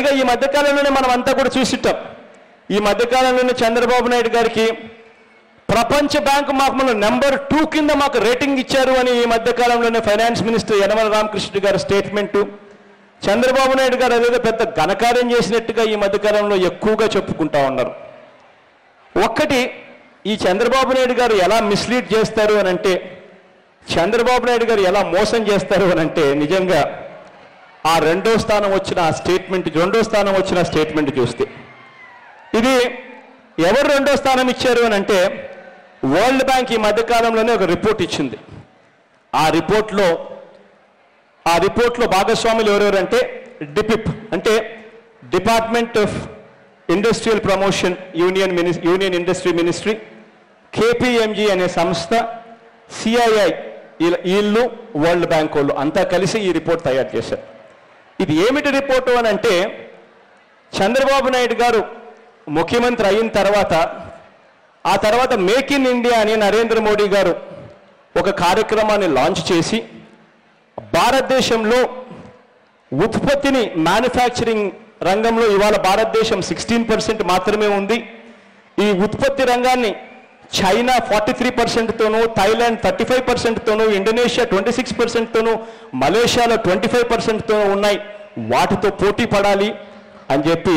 పైగా ఈ మధ్యకాలంలోనే మనం అంతా కూడా చూసిట్టాం. ఈ మధ్యకాలంలోనే చంద్రబాబు నాయుడు గారికి ప్రపంచ బ్యాంకు మాకు మనం నెంబర్ 2 కింద మాకు రేటింగ్ ఇచ్చారు అని ఈ మధ్యకాలంలోనే ఫైనాన్స్ మినిస్టర్ యనమల రామకృష్ణ గారి స్టేట్మెంటు. చంద్రబాబు నాయుడు గారు అదేదో పెద్ద ఘనకార్యం చేసినట్టుగా ఈ మధ్యకాలంలో ఎక్కువగా చెప్పుకుంటా ఉన్నారు. ఒక్కటి, ఈ చంద్రబాబు నాయుడు గారు ఎలా మిస్లీడ్ చేస్తారు అని అంటే, చంద్రబాబు నాయుడు గారు ఎలా మోసం చేస్తారు అని అంటే, నిజంగా ఆ రెండో స్థానం వచ్చిన స్టేట్మెంట్ చూస్తే ఇది ఎవరు రెండో స్థానం ఇచ్చారు అని అంటే, వరల్డ్ బ్యాంక్ ఈ మధ్యకాలంలోనే ఒక రిపోర్ట్ ఇచ్చింది. ఆ రిపోర్ట్లో భాగస్వాములు ఎవరెవరంటే డిపిప్ అంటే department of industrial promotion union industry ministry, KPMG అనే సంస్థ, సిఐఐ, వీళ్ళు వరల్డ్ బ్యాంక్ వాళ్ళు అంతా కలిసి ఈ రిపోర్ట్ తయారు చేశారు. ఇది ఏమిటి రిపోర్టు అని అంటే, చంద్రబాబు నాయుడు గారు ముఖ్యమంత్రి అయిన ఆ తర్వాత మేక్ ఇన్ ఇండియా అని నరేంద్ర మోడీ గారు ఒక కార్యక్రమాన్ని లాంచ్ చేసి భారతదేశంలో ఉత్పత్తిని మ్యానుఫ్యాక్చరింగ్ రంగంలో ఇవాళ భారతదేశం 16% మాత్రమే ఉంది. ఈ ఉత్పత్తి రంగాన్ని చైనా 43%తోనూ, థాయిలాండ్ 35%తోనూ, ఇండోనేషియా 26%తోనూ, మలేషియాలో 25%తోనూ ఉన్నాయి. వాటితో పోటీ పడాలి అని చెప్పి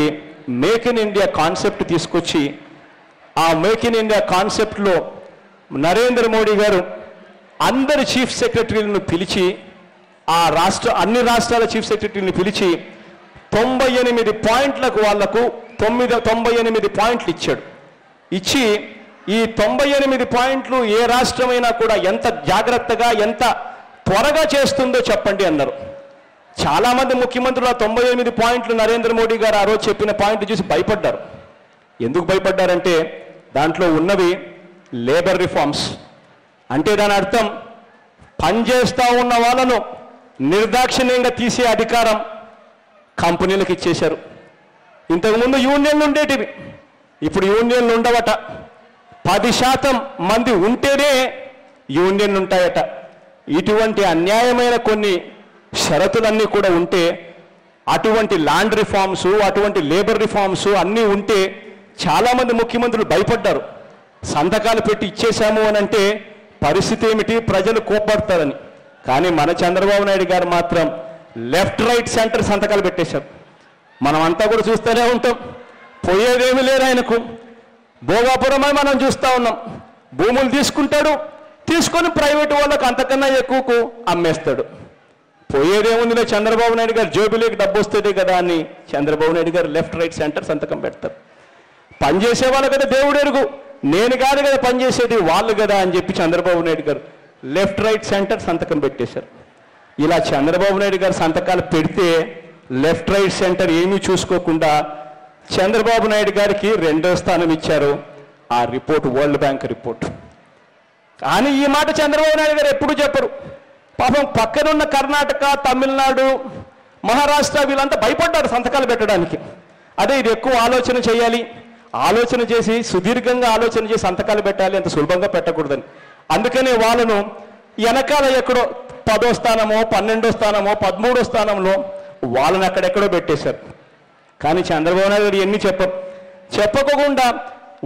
మేక్ ఇన్ ఇండియా కాన్సెప్ట్ తీసుకొచ్చి, ఆ మేక్ ఇన్ ఇండియా కాన్సెప్ట్లో నరేంద్ర మోడీ గారు అందరి చీఫ్ సెక్రటరీలను పిలిచి, అన్ని రాష్ట్రాల చీఫ్ సెక్రటరీని పిలిచి 98 పాయింట్లకు వాళ్లకు 98 పాయింట్లు ఇచ్చాడు. ఇచ్చి ఈ 98 పాయింట్లు ఏ రాష్ట్రమైనా కూడా ఎంత జాగ్రత్తగా ఎంత త్వరగా చేస్తుందో చెప్పండి అన్నారు. చాలామంది ముఖ్యమంత్రులు 98 పాయింట్లు నరేంద్ర మోడీ గారు ఆ రోజు చెప్పిన పాయింట్లు చూసి భయపడ్డారు. ఎందుకు భయపడ్డారంటే, దాంట్లో ఉన్నవి లేబర్ రిఫార్మ్స్. అంటే దాని అర్థం పనిచేస్తూ ఉన్న వాళ్ళను నిర్దాక్షిణ్యంగా తీసే అధికారం కంపెనీలకు ఇచ్చేశారు. ఇంతకుముందు యూనియన్లు ఉండేటివి, ఇప్పుడు యూనియన్లు ఉండవట. 10% మంది ఉంటేనే యూనియన్లు ఉంటాయట. ఇటువంటి అన్యాయమైన కొన్ని షరతులన్నీ కూడా ఉంటే, అటువంటి ల్యాండ్ రిఫార్మ్స్, అటువంటి లేబర్ రిఫార్మ్స్ అన్నీ ఉంటే చాలామంది ముఖ్యమంత్రులు భయపడ్డారు. సంతకాలు పెట్టి ఇచ్చేశాము అని అంటే పరిస్థితి ఏమిటి, ప్రజలు కోప్పడతారని. కానీ మన చంద్రబాబు నాయుడు గారు మాత్రం లెఫ్ట్ రైట్ సెంటర్ సంతకాలు పెట్టేశారు. మనం అంతా కూడా చూస్తూనే ఉంటాం. పోయేదేమీ లేరు ఆయనకు. భోగాపురమై మనం చూస్తూ ఉన్నాం. భూములు తీసుకుంటాడు, తీసుకొని ప్రైవేటు వాళ్ళకు అంతకన్నా ఎక్కువకు అమ్మేస్తాడు. పోయేదేముందిలే, చంద్రబాబు నాయుడు గారు జోబులోకి డబ్బు వస్తుంది కదా అని చంద్రబాబు నాయుడు గారు లెఫ్ట్ రైట్ సెంటర్ సంతకం పెడతారు. పనిచేసే వాళ్ళు కదా దేవుడు ఎరుగు, నేను కాదు కదా పనిచేసేది వాళ్ళు కదా అని చెప్పి చంద్రబాబు నాయుడు గారు లెఫ్ట్ రైట్ సెంటర్ సంతకం పెట్టేశారు. ఇలా చంద్రబాబు నాయుడు గారు సంతకాలు పెడితే లెఫ్ట్ రైట్ సెంటర్ ఏమీ చూసుకోకుండా చంద్రబాబు నాయుడు గారికి రెండో స్థానం ఇచ్చారు. ఆ రిపోర్ట్ వరల్డ్ బ్యాంక్ రిపోర్ట్. కానీ ఈ మాట చంద్రబాబు నాయుడు గారు ఎప్పుడూ చెప్పరు. పాపం పక్కనున్న కర్ణాటక, తమిళనాడు, మహారాష్ట్ర వీళ్ళంతా భయపడ్డారు సంతకాలు పెట్టడానికి. అదే ఇది ఎక్కువ ఆలోచన చేయాలి, ఆలోచన చేసి సుదీర్ఘంగా ఆలోచన చేసి సంతకాలు పెట్టాలి, అంత సులభంగా పెట్టకూడదని. అందుకనే వాళ్ళను వెనకాల ఎక్కడో 10వ స్థానమో 12వ స్థానమో 13వ స్థానంలో వాళ్ళని అక్కడెక్కడో పెట్టేశారు. కానీ చంద్రబాబు నాయుడు గారు ఎన్ని చెప్పకుండా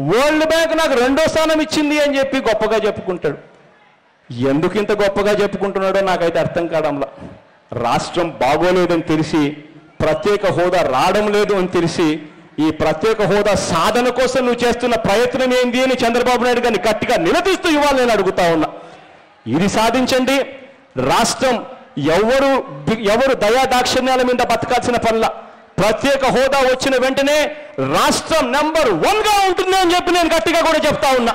వరల్డ్ బ్యాంక్ నాకు రెండో స్థానం ఇచ్చింది అని చెప్పి గొప్పగా చెప్పుకుంటాడు. ఎందుకు ఇంత గొప్పగా చెప్పుకుంటున్నాడో నాకైతే అర్థం కావడంలా. రాష్ట్రం బాగోలేదని తెలిసి, ప్రత్యేక హోదా రావడం లేదు అని తెలిసి, ఈ ప్రత్యేక హోదా సాధన కోసం నువ్వు చేస్తున్న ప్రయత్నం ఏంది అని చంద్రబాబు నాయుడు గారిని గట్టిగా నిలదీస్తూ ఇవ్వాలి నేను అడుగుతా ఉన్నా. ఇది సాధించండి. రాష్ట్రం ఎవరు దయాదాక్షిణ్యాల మీద బతకాల్సిన పనుల, ప్రత్యేక హోదా వచ్చిన వెంటనే రాష్ట్రం నెంబర్ 1గా ఉంటుంది అని చెప్పి నేను గట్టిగా కూడా చెప్తా ఉన్నా.